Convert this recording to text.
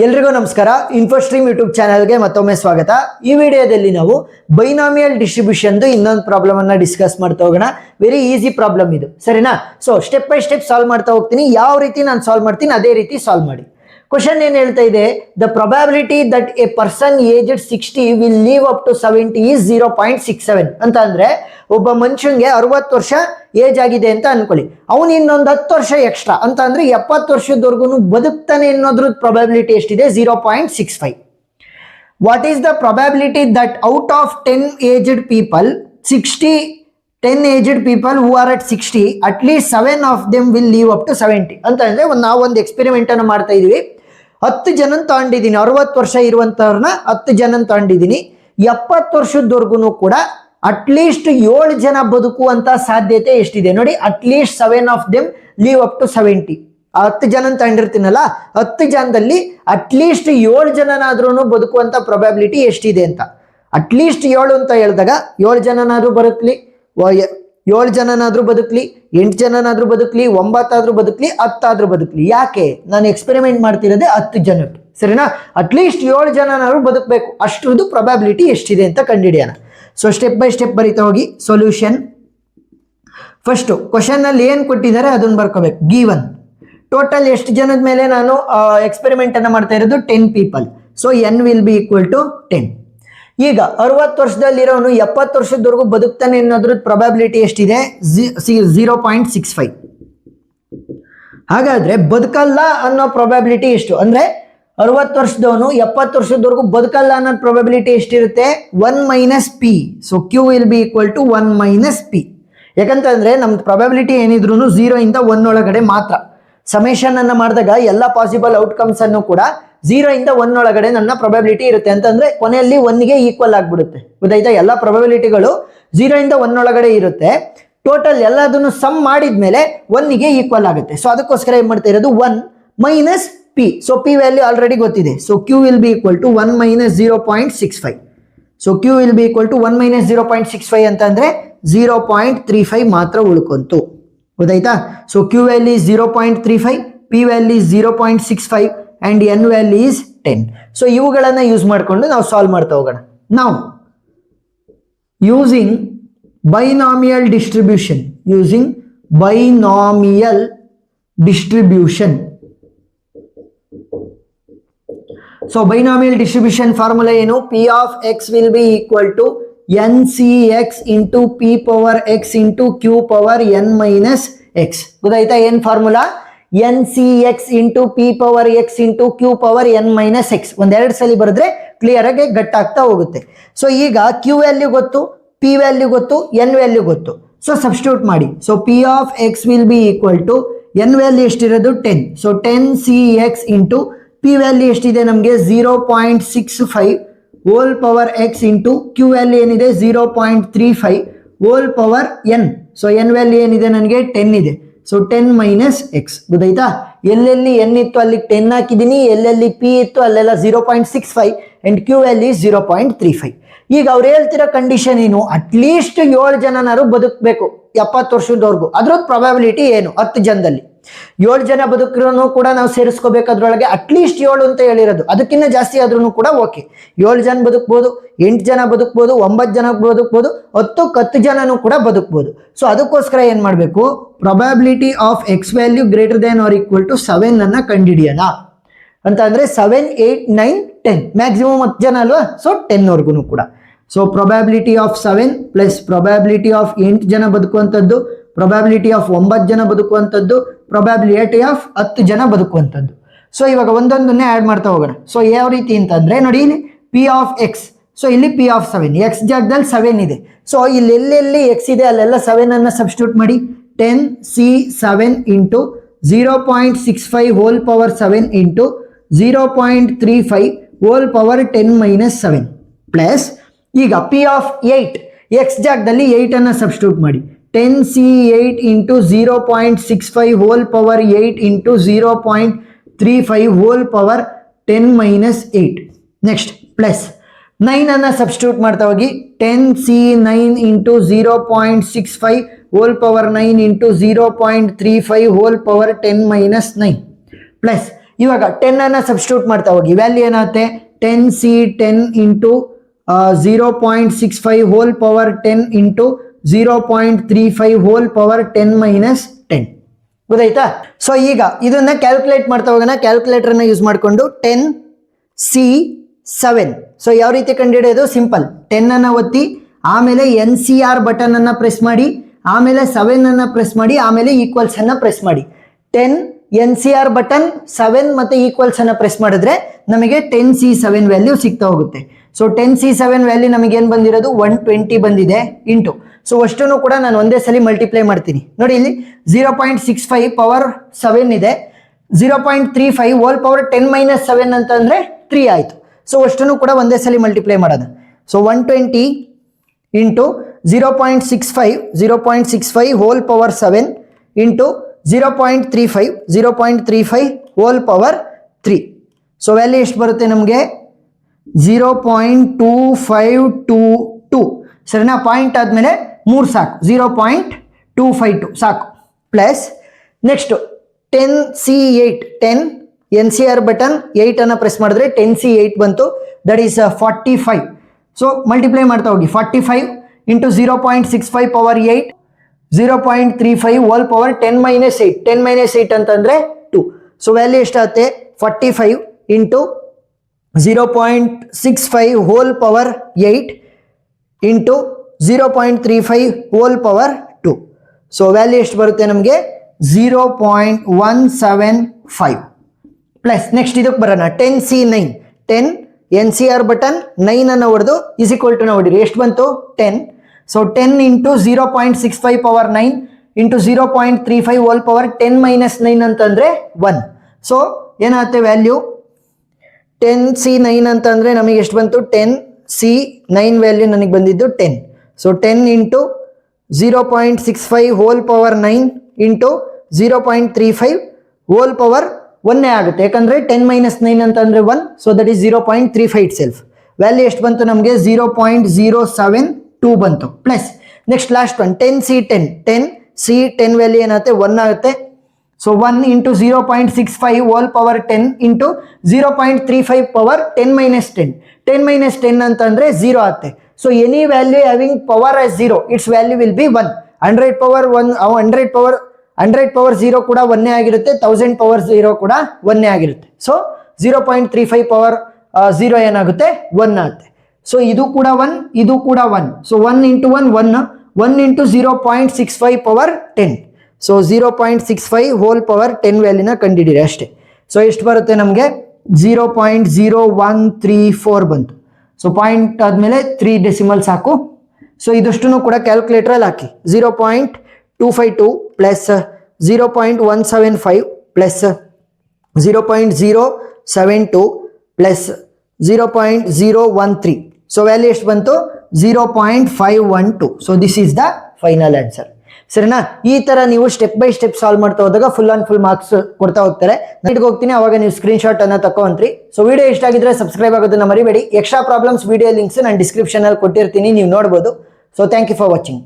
ಎಲ್ರಿಗೂ ನಮಸ್ಕಾರ. ಇನ್ಫೋಸ್ಟ್ರೀಮ್ ಯೂಟ್ಯೂಬ್ ಚಾನೆಲ್ಗೆ ಮತ್ತೊಮ್ಮೆ ಸ್ವಾಗತ. ಈ ವಿಡಿಯೋದಲ್ಲಿ ನಾವು ಬೈನಾಮಿಯಲ್ ಡಿಸ್ಟ್ರಿಬ್ಯೂಷನ್ ಇನ್ನೊಂದು ಪ್ರಾಬ್ಲಮ್ ಅನ್ನ ಡಿಸ್ಕಸ್ ಮಾಡ್ತಾ ಹೋಗೋಣ. ವೆರಿ ಈಸಿ ಪ್ರಾಬ್ಲಮ್ ಇದು, ಸರಿನಾ? So step by step solve ಮಾಡ್ತಾ ಹೋಗ್ತೀನಿ. ಯಾವ ರೀತಿ ನಾನು ಸಾಲ್ವ್ ಮಾಡ್ತೀನಿ ಅದೇ ರೀತಿ ಸಾಲ್ವ್ ಮಾಡಿ. ಕ್ವಶನ್ ಏನ್ ಹೇಳ್ತಾ ಇದೆ, the probability that a person aged 60 will live up to 70 is 0.67 ಅಂತ ಅಂದ್ರೆ ಒಬ್ಬ ಮನುಷ್ಯನ್ಗೆ 60 ವರ್ಷ ಏಜ್ ಆಗಿದೆ ಅಂತ ಅನ್ಕೊಳ್ಳಿ. ಅವನು ಇನ್ನೊಂದು 10 ವರ್ಷ ಎಕ್ಸ್ಟ್ರಾ ಅಂತ ಅಂದ್ರೆ 70 ವರ್ಷದವರೆಗೂ ಬದುಕ್ತಾನೆ ಅನ್ನೋದ್ರ ಪ್ರೊಬ್ಯಾಬಿಲಿಟಿ ಎಷ್ಟಿದೆ? 0.65. What is the probability that out of 10 aged people 10 aged people who are at 60 at least 7 of them will live up to 70 ಅಂತ ಅಂದ್ರೆ ನಾವು ಒಂದು ಎಕ್ಸ್ಪೆರಿಮೆಂಟ್ ಅನ್ನು ಮಾಡ್ತಾ ಇದೀವಿ. 10 ಜನ ತಗೊಂಡಿದ್ದೀನಿ, 60 ವರ್ಷ ಇರುವಂತವ್ರನ್ನ 10 ಜನ ತಗೊಂಡಿದ್ದೀನಿ. 70 ವರ್ಷದವರೆಗೂ ಕೂಡ ಅಟ್ಲೀಸ್ಟ್ 7 ಜನ ಬದುಕುವಂತ ಸಾಧ್ಯತೆ ಎಷ್ಟಿದೆ ನೋಡಿ. At least 7 of them live up to 70. 10 ಜನ ತಗೊಂಡಿರ್ತೀನಲ್ಲ, 10 ಜನದಲ್ಲಿ ಅಟ್ಲೀಸ್ಟ್ 7 ಜನನಾದ್ರೂ ಬದುಕುವಂತ ಪ್ರೊಬ್ಯಾಬಿಲಿಟಿ ಎಷ್ಟಿದೆ ಅಂತ. ಅಟ್ಲೀಸ್ಟ್ 7 ಅಂತ ಹೇಳಿದಾಗ 7 ಜನನಾದ್ರೂ ಬದುಕಲಿ, 7 ಜನನಾದ್ರೂ ಬದುಕಲಿ, 8 ಜನನಾದ್ರೂ ಬದುಕಲಿ, 9 ಆದ್ರೂ ಬದುಕಲಿ, 10 ಆದ್ರೂ ಬದುಕಲಿ. ಯಾಕೆ? ನಾನು ಎಕ್ಸ್ಪೆರಿಮೆಂಟ್ ಮಾಡ್ತಿರೋದೇ 10 ಜನಕ್ಕೆ, ಸರಿನಾ? ಅಟ್ಲೀಸ್ಟ್ 7 ಜನನಾದ್ರೂ ಬದುಕಬೇಕು. ಅಷ್ಟರದ್ದು ಪ್ರೊಬ್ಯಾಬಿಲಿಟಿ ಎಷ್ಟಿದೆ ಅಂತ ಕಂಡುಹಿಡಿಯೋಣ. ಸೊ ಸ್ಟೆಪ್ ಬೈ ಸ್ಟೆಪ್ ಬರೀತಾ ಹೋಗಿ. ಸೊಲ್ಯೂಷನ್ ಫಸ್ಟ್ ಕ್ವಶನ್ ಅಲ್ಲಿ ಏನ್ ಕೊಟ್ಟಿದ್ದಾರೆ ಅದನ್ನ ಬರ್ಕೋಬೇಕು. ಗಿವನ್ ಟೋಟಲ್ ಎಷ್ಟು ಜನದ ಮೇಲೆ ನಾನು ಎಕ್ಸ್ಪೆರಿಮೆಂಟ್ ಅನ್ನ ಮಾಡ್ತಾ ಇರೋದು? 10 people. So n will be equal to 10. ಈಗ 60 ವರ್ಷದಲ್ಲಿರೋನು 70 ವರ್ಷದವರೆಗೂ ಬದುಕ್ತಾನೆ ಅನ್ನೋದ್ರ ಪ್ರೊಬ್ಯಾಬಿಲಿಟಿ ಎಷ್ಟಿದೆ? 0.65. ಹಾಗಾದ್ರೆ ಬದುಕಲ್ಲ ಅನ್ನೋ ಪ್ರೊಬ್ಯಾಬಿಲಿಟಿ ಎಷ್ಟು? ಅಂದ್ರೆ 60 ವರ್ಷದವನು 70 ವರ್ಷದವರೆಗೂ ಬದುಕಲ್ಲ ಅನ್ನೋ ಪ್ರೊಬ್ಯಾಬಿಲಿಟಿ ಎಷ್ಟಿರುತ್ತೆ? 1 minus P. So Q will be equal to 1 minus P. ಯಾಕಂತಂದ್ರೆ ನಮ್ದು ಪ್ರೊಬ್ಯಾಬಿಲಿಟಿ ಏನಿದ್ರು 0 ಇಂದ 1 ಒಳಗಡೆ ಮಾತ್ರ. ಸಮೇಷನ್ ಅನ್ನ ಮಾಡಿದಾಗ ಎಲ್ಲ ಪಾಸಿಬಲ್ ಔಟ್ಕಮ್ಸ್ ಅನ್ನು ಕೂಡ 0 ಇಂದ 1 ಒಳಗಡೆ ನನ್ನ ಪ್ರೊಬ್ಯಾಬಿಲಿಟಿ ಇರುತ್ತೆ. ಅಂತಂದ್ರೆ ಕೊನೆಯಲ್ಲಿ 1ಗೆ ಈಕ್ವಲ್ ಆಗ್ಬಿಡುತ್ತೆ. ಗೊತ್ತಾಯ್ತಾ? ಎಲ್ಲ ಪ್ರೊಬ್ಯಾಬಿಲಿಟಿಗಳು 0 ಇಂದ 1 ಒಳಗಡೆ ಇರುತ್ತೆ. ಟೋಟಲ್ ಎಲ್ಲದನ್ನು ಸಮ್ ಮಾಡಿದ್ಮೇಲೆ 1ಗೆ ಈಕ್ವಲ್ ಆಗುತ್ತೆ. ಸೊ ಅದಕ್ಕೋಸ್ಕರ ಏನ್ ಮಾಡ್ತಾ ಇರೋದು? 1 minus P. So P value already ಗೊತ್ತಿದೆ. So Q will be equal to 1 minus 0.65. So Q will be equal to 1 minus 0.65 ಅಂತ ಅಂದ್ರೆ 0.35 ಮಾತ್ರ ಉಳ್ಕೊಂತು. ಗೊತ್ತಾಯ್ತಾ? So Q value is 0.35, P value is 0.65 and N value is 10. So ಇವುಗಳನ್ನ use ಮಾಡಿಕೊಂಡು ನಾವು solve ಮಾಡ್ತಾ ಹೋಗೋಣ. ನಾವು using binomial distribution, so binomial distribution formula ಏನು? P of X will be equal to NCX into P power X into Q power N minus X. ಗೊತ್ತಾಯ್ತಾ? ಏನ್ formula? NCX into P power X into Q power N minus X. ಒಂದೆರಡು ಸಲ ಬರೆದ್ರೆ clear ಆಗಿ ಗಟ್ಟಾಗ್ತಾ ಹೋಗುತ್ತೆ. So ಈಗ Q value ಗೊತ್ತು, ಪಿ ವ್ಯಾಲ್ಯೂ ಗೊತ್ತು, ಎನ್ ವ್ಯಾಲ್ಯೂ ಗೊತ್ತು. ಸೊ ಸಬ್ಸ್ಟಿಟ್ಯೂಟ್ ಮಾಡಿ. So P of X will be equal to N value ಎಷ್ಟಿರೋದು? 10. So 10CX into P value ಎಷ್ಟಿದೆ ನಮಗೆ? 0.65 whole power X into q value ಏನಿದೆ? 0.35 whole power n. So n value ಏನಿದೆ ನನಗೆ? 10 ಇದೆ. So 10 minus X. ಗೊತ್ತಾಯ್ತಾ? ಎಲ್ಲೆಲ್ಲಿ ಎನ್ ಇತ್ತು ಅಲ್ಲಿ 10 ಹಾಕಿದ್ದೀನಿ, ಎಲ್ಲೆಲ್ಲಿ ಪಿ ಇತ್ತು ಅಲ್ಲೆಲ್ಲ 0.65 ಅಂಡ್ ಕ್ಯೂ ವ್ಯಾಲ್ಯೂ 0.35. ಈಗ ಅವ್ರು ಹೇಳ್ತಿರೋ ಕಂಡೀಷನ್ ಏನು? ಅಟ್ಲೀಸ್ಟ್ 7 ಜನನಾರು ಬದುಕಬೇಕು 70 ವರ್ಷದವರೆಗೂ. ಅದ್ರ ಪ್ರೊಬ್ಯಾಬಿಲಿಟಿ ಏನು? 10 ಜನದಲ್ಲಿ 7 ಜನ ಬದುಕಿರೋನು ಕೂಡ ನಾವು ಸೇರಿಸ್ಕೋಬೇಕಾದ್ರೊಳಗೆ ಅಟ್ಲೀಸ್ಟ್ 7 ಅಂತ ಹೇಳಿರೋದು. ಅದಕ್ಕಿಂತ ಜಾಸ್ತಿ ಆದ್ರೂ ಕೂಡ ಓಕೆ. 7 ಜನ ಬದುಕ್ಬೋದು, 8 ಜನ ಬದುಕ್ಬೋದು, 9 ಜನ ಬದುಕ್ಬೋದು, 10 ಜನನೂ ಕೂಡ ಬದುಕ್ಬೋದು. ಸೊ ಅದಕ್ಕೋಸ್ಕರ ಏನ್ ಮಾಡಬೇಕು? Probability of x value greater than or equal to 7 ಅನ್ನ ಕಂಡುಹಿಡಿಯೋಣ. ಅಂತ ಅಂದ್ರೆ 7, 8, 9, 10 ಮ್ಯಾಕ್ಸಿಮಮ್ 10 ಜನ ಅಲ್ವಾ? ಸೊ 10 ವರ್ಗು ಕೂಡ. So probability of 7 plus probability of 8 ಜನ ಬದುಕುವಂಥದ್ದು, ಪ್ರೊಬ್ಯಾಬಿಲಿಟಿ ಆಫ್ 9 ಜನ ಬದುಕುವಂಥದ್ದು, ಪ್ರೊಬ್ಯಾಬಿಲಿಟಿ ಆಫ್ 10 ಜನ ಬದುಕುವಂಥದ್ದು. ಸೊ ಇವಾಗ ಒಂದೊಂದನ್ನೇ ಆಡ್ ಮಾಡ್ತಾ ಹೋಗೋಣ. ಸೊ ಯಾವ ರೀತಿ ಅಂತಂದ್ರೆ ನೋಡಿ, ಇಲ್ಲಿ ಪಿ ಆಫ್ ಎಕ್ಸ್. ಸೊ ಇಲ್ಲಿ ಪಿ ಆಫ್ 7, ಎಕ್ಸ್ ಜಾಗದಲ್ಲಿ 7 ಇದೆ. ಸೊ ಇಲ್ಲಿ ಎಲ್ಲೆಲ್ಲಿ ಎಕ್ಸ್ ಇದೆ ಅಲ್ಲೆಲ್ಲ 7 ಅನ್ನ ಸಬ್ಸ್ಟಿಟ್ಯೂಟ್ ಮಾಡಿ. 10C7 into 0.65 whole power 7 into 0.35 whole power 10 minus 7 plus ಈಗ ಪಿ ಆಫ್ 8, ಎಕ್ಸ್ ಜಾಗದಲ್ಲಿ 8 ಅನ್ನ ಸಬ್ಸ್ಟಿಟ್ಯೂಟ್ ಮಾಡಿ. 10C8 into 0.65 whole power 8 into 0.35 whole power 10 minus 8. Next plus 9 ಅನ್ನ ಸಬ್ಸ್ಟಿಟ್ಯೂಟ್ ಮಾಡ್ತಾ ಹೋಗಿ. 10C9 into 0.65 whole power 9 into 0.35 whole power 10 minus 9 plus ಇವಾಗ 10 ಅನ್ನ substitute ಮಾಡ್ತಾ ಹೋಗಿ, ವ್ಯಾಲ್ಯೂ ಏನಾಗುತ್ತೆ 10c 10 into 0.65 whole power 10 into 0.35 whole power 10 minus 10. ಗೊತ್ತಾಯ್ತಾ? ಸೊ ಈಗ ಇದನ್ನ ಕ್ಯಾಲ್ಕುಲೇಟ್ ಮಾಡ್ತಾ ಹೋಗೋಣ. ಕ್ಯಾಲ್ಕುಲೇಟರ್ನ ಯೂಸ್ ಮಾಡಿಕೊಂಡು 10c7. ಸೊ ಯಾವ ರೀತಿ ಕಂಡುಹಿಡಿಯೋದು? ಸಿಂಪಲ್, 10 ಅನ್ನ ಒತ್ತಿ ಆಮೇಲೆ NCR ಬಟನ್ ಅನ್ನ ಪ್ರೆಸ್ ಮಾಡಿ, ಆಮೇಲೆ 7 ಅನ್ನ ಪ್ರೆಸ್ ಮಾಡಿ, ಆಮೇಲೆ ಈಕ್ವಲ್ಸ್ ಅನ್ನ ಪ್ರೆಸ್ ಮಾಡಿ. 10 NCR ಬಟನ್ 7 ಮತ್ತೆ ಈಕ್ವಲ್ಸ್ ಅನ್ನ ಪ್ರೆಸ್ ಮಾಡಿದ್ರೆ ನಮಗೆ 10c7 ವ್ಯಾಲ್ಯೂ ಸಿಗ್ತಾ ಹೋಗುತ್ತೆ. ಸೊ 10c7 ವ್ಯಾಲ್ಯೂ ನಮಗೆ ಏನು ಬಂದಿರೋದು 120 ಬಂದಿದೆ ಇಂಟು. ಸೊ ಅಷ್ಟನ್ನು ಕೂಡ ನಾನು ಒಂದೇ ಸಲ ಮಲ್ಟಿಪ್ಲೈ ಮಾಡ್ತೀನಿ. ನೋಡಿ ಇಲ್ಲಿ 0.65 ಪವರ್ 7 ಇದೆ, 0.35 ಹೋಲ್ ಪವರ್ 10 ಮೈನಸ್ 7 ಅಂತಂದ್ರೆ 3 ಆಯಿತು. ಸೊ ಅಷ್ಟನ್ನು ಕೂಡ ಒಂದೇ ಸಲ ಮಲ್ಟಿಪ್ಲೈ ಮಾಡೋದು. So 120 into 0.65 whole power 7 into 0.35 whole power 3. So value ಎಷ್ಟು ಬರುತ್ತೆ ನಮಗೆ 0.2522. ಸರಿನಾ? ಪಾಯಿಂಟ್ ಆದಮೇಲೆ 3 ಸಾಕು, 0.252 ಸಾಕು. Plus next 10c8, 10 NCR button 8 ಅನ್ನ ಪ್ರೆಸ್ ಮಾಡಿದ್ರೆ 10c8 ಬಂತು, ದಟ್ ಈಸ್ 45. ಸೊ ಮಲ್ಟಿಪ್ಲೈ ಮಾಡ್ತಾ ಹೋಗಿ, 45 into 0.65 power 8, 0.35 whole power 10 minus 8, 10 minus 8 ಅಂತಂದ್ರೆ 2. ಸೊ ವ್ಯಾಲ್ಯೂ ಎಷ್ಟಾಗುತ್ತೆ 45 into 0.65 whole power 8 into 0.35 whole power 2. So value ಎಷ್ಟು ಬರುತ್ತೆ ನಮಗೆ 0.175. ಪ್ಲಸ್ ನೆಕ್ಸ್ಟ್ ಇದಕ್ಕೆ ಬರೋಣ, 10c9, 10 NCR ಬಟನ್ 9 ಅನ್ನು ಹೊಡೆದು ಇಸ್ ಈಕ್ವಲ್ ಟು ಹೊಡಿರಿ, ಎಷ್ಟು ಬಂತು 10. So 10 into 0.65 power 9 into 0.35 whole power 10 minus 9 ಅಂತಂದ್ರೆ 1. ಸೊ ಏನಾಗುತ್ತೆ ವ್ಯಾಲ್ಯೂ 10c9 ಅಂತಂದ್ರೆ ನಮಗೆ ಎಷ್ಟು ಬಂತು 10c9 ವ್ಯಾಲ್ಯೂ ನನಗೆ ಬಂದಿದ್ದು 10. So 10 into 0.65 whole power 9 into 0.35 whole power 1 ಆಗುತ್ತೆ, ಯಾಕಂದ್ರೆ 10 ಮೈನಸ್ 9 ಅಂತಂದ್ರೆ 1. So that is 0.35 it self. Value ಎಷ್ಟು ಬಂತು ನಮಗೆ 0.072 ಬಂತು. Plus next last one 10c10, 10c10 value ಏನಾಗುತ್ತೆ 1 ಆಗುತ್ತೆ. So 1 into 0.65 whole power 10 into 0.35 power 10 minus 10, 10 minus 10 ಅಂತಂದ್ರೆ 0 ಆಗುತ್ತೆ. So any value having power as 0, it's value will be 1. 100 power 0 ಕೂಡ 1 ಆಗಿರುತ್ತೆ, 1000 ಪವರ್ 0 ಕೂಡ 1 ಆಗಿರುತ್ತೆ. ಸೊ 0.35 ಪವರ್ 0 ಏನಾಗುತ್ತೆ 1 ಆಗುತ್ತೆ. ಸೊ ಇದು ಕೂಡ 1, ಇದು ಕೂಡ 1. So 1 into 1 into 0.65 power 10. So 0.65 whole power 10 ವ್ಯಾಲ್ಯೂನ ಕಂಡುಹಿಡಿರಿ ಅಷ್ಟೇ. ಸೊ ಎಷ್ಟು ಬರುತ್ತೆ ನಮಗೆ 0.0134 ಬಂತು. ಸೊ ಪಾಯಿಂಟ್ ಆದಮೇಲೆ 3 ಡೆಸಿಮಲ್ ಸಾಕು. ಸೊ ಇದಷ್ಟು ಕೂಡ ಕ್ಯಾಲ್ಕುಲೇಟರಲ್ಲಿ ಹಾಕಿ 0.252 plus 0.175 plus 0.072 plus 0.013. So value ಎಷ್ಟು ಬಂತು 0.512. So this is the final answer. ಸರಿನಾ? ಈ ತರ ನೀವು ಸ್ಟೆಪ್ ಬೈ ಸ್ಟೆಪ್ ಸಾಲ್ವ್ ಮಾಡ್ತಾ ಹೋದಾಗ ಫುಲ್ ಆನ್ ಫುಲ್ ಮಾರ್ಕ್ಸ್ ಕೊಡ್ತಾ ಹೋಗ್ತಾರೆ. ನೆಟ್ಗೆ ಹೋಗ್ತೀನಿ, ಅವಾಗ ನೀವು ಸ್ಕ್ರೀನ್ ಶಾಟ್ ಅನ್ನ ತಕೊಂತ್ರಿ. ಸೊ ವಿಡಿಯೋ ಇಷ್ಟ ಆಗಿದ್ರೆ ಸಬ್ಸ್ಕ್ರೈಬ್ ಆಗೋದನ್ನ ಮರಿಬೇಡಿ. ಎಕ್ಸ್ಟ್ರಾ ಪ್ರಾಬ್ಲಮ್ಸ್ ವಿಡಿಯೋ ಲಿಂಕ್ಸ್ ನಾನು ಡಿಸ್ಕ್ರಿಪ್ಷನ್ ಅಲ್ಲಿ ಕೊಟ್ಟಿರ್ತೀನಿ, ನೀವು ನೋಡಬಹುದು. So thank you for watching.